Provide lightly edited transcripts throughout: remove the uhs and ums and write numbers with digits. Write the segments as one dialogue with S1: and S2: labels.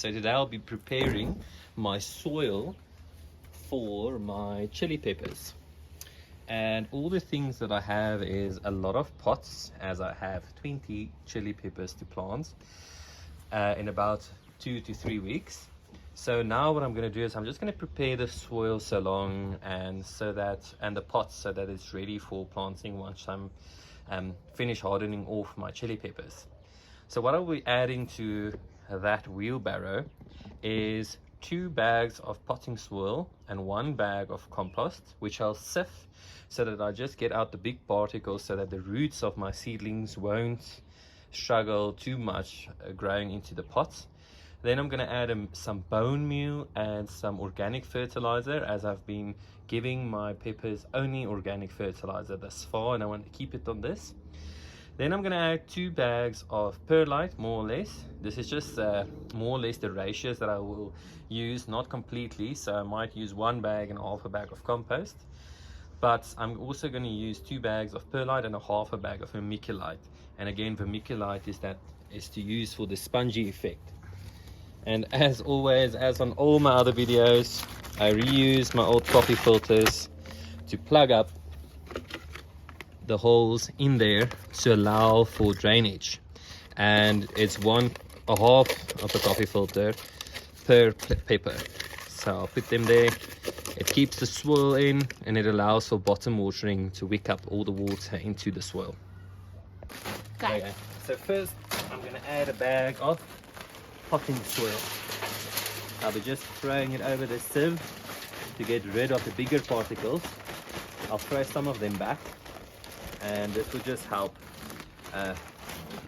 S1: So today I'll be preparing my soil for my chili peppers. And all the things that I have is a lot of pots, as I have 20 chili peppers to plant in about 2 to 3 weeks. So now what I'm going to do is I'm just going to prepare the soil so long and the pots so that it's ready for planting once I'm finished hardening off my chili peppers. So what I'll be adding to that wheelbarrow is 2 bags of potting soil and 1 bag of compost, which I'll sift so that I just get out the big particles so that the roots of my seedlings won't struggle too much growing into the pots. Then I'm going to add some bone meal and some organic fertilizer, as I've been giving my peppers only organic fertilizer thus far and I want to keep it on this. Then I'm going to add 2 bags of perlite, more or less. This is just more or less the ratios that I will use, not completely, so I might use 1 bag and half a bag of compost. But I'm also going to use 2 bags of perlite and a half a bag of vermiculite. And again, vermiculite is to use for the spongy effect. And as always, as on all my other videos, I reuse my old coffee filters to plug up the holes in there to allow for drainage. And it's 1.5 of a coffee filter per pepper. So I'll put them there. It keeps the soil in and it allows for bottom watering to wick up all the water into the soil. Okay, so first I'm going to add a bag of potting soil. I'll be just throwing it over the sieve to get rid of the bigger particles. I'll throw some of them back, and this will just help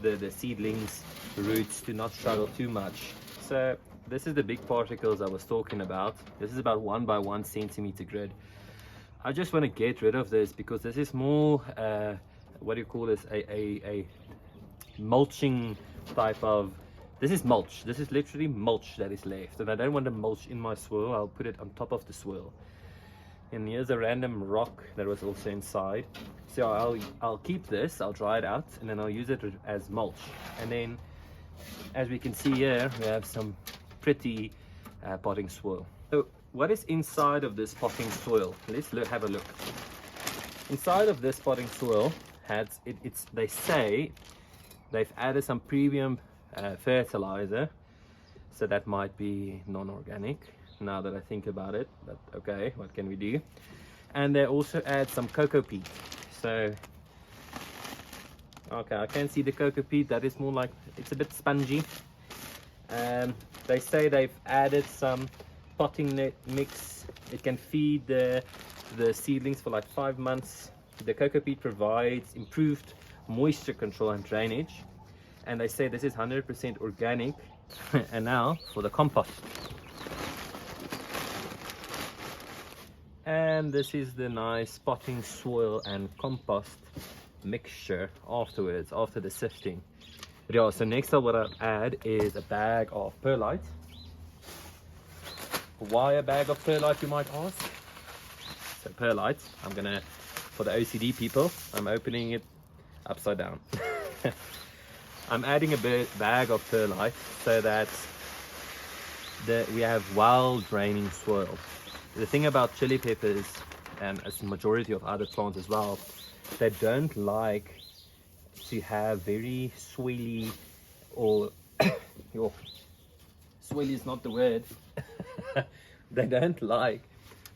S1: the seedlings roots to not struggle too much. So this is the big particles I was talking about. This is about 1 by 1 centimeter grid. I just want to get rid of this because this is more what do you call this, a mulching type of. This is mulch. This is literally mulch that is left, and I don't want the mulch in my soil. I'll put it on top of the soil. And here's a random rock that was also inside. So I'll keep this, I'll dry it out, and then I'll use it as mulch. And then, as we can see here, we have some pretty potting soil. So what is inside of this potting soil? Let's have a look. Inside of this potting soil, they say they've added some premium fertilizer, so that might be non-organic now that I think about it, but okay, what can we do? And they also add some cocoa peat. So okay, I can see the cocoa peat. That is more like, it's a bit spongy. They say they've added some potting net mix. It can feed the seedlings for like 5 months. The cocoa peat provides improved moisture control and drainage. And they say this is 100% organic. And now for the compost. And this is the nice potting soil and compost mixture afterwards, after the sifting. But yeah, so next up what I'll add is a bag of perlite. Why a bag of perlite, you might ask? So perlite, I'm gonna, for the OCD people, I'm opening it upside down. I'm adding a bag of perlite so that we have well draining soil. The thing about chili peppers, and as the majority of other plants as well, they don't like to have very swelly, or swelly is not the word. They don't like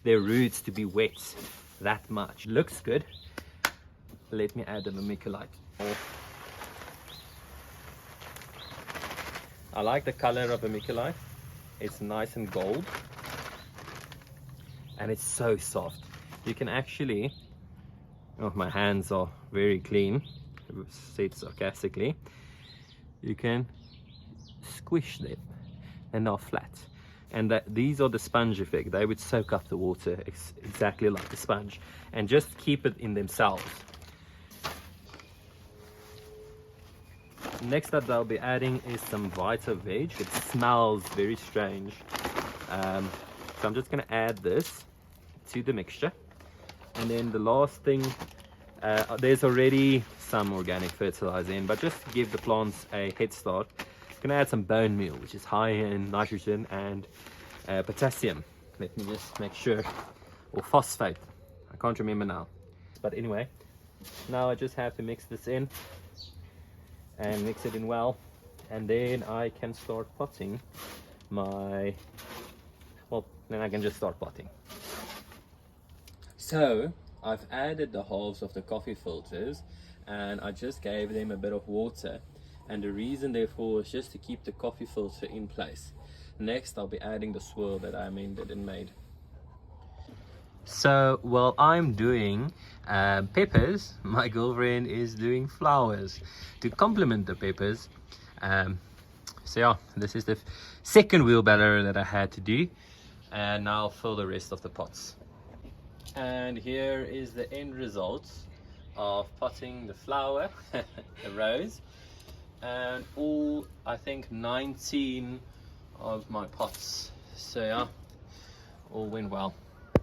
S1: their roots to be wet that much. Looks good. Let me add the vermiculite. I like the color of vermiculite. It's nice and gold. And it's so soft. You can actually, oh, my hands are very clean, said sarcastically. You can squish them and they're flat. And these are the sponge effect. They would soak up the water exactly like the sponge and just keep it in themselves. Next up I'll be adding is some Vita Veg. It smells very strange. So I'm just going to add this to the mixture. And then the last thing, there's already some organic fertilizer in, but just to give the plants a head start, Gonna add some bone meal, which is high in nitrogen and potassium. Let me just make sure, or phosphate, I can't remember now. But anyway, now I just have to mix this in and mix it in well, and then I can start potting my, well, then I can just start potting. So I've added the halves of the coffee filters, and I just gave them a bit of water, and the reason therefore is just to keep the coffee filter in place. Next I'll be adding the swirl that I amended and made. So while I'm doing peppers, my girlfriend is doing flowers to complement the peppers. So yeah, this is the second wheelbarrow that I had to do, and now I'll fill the rest of the pots. And here is the end result of potting the flower, the rose, and all, I think, 19 of my pots. So yeah, all went well.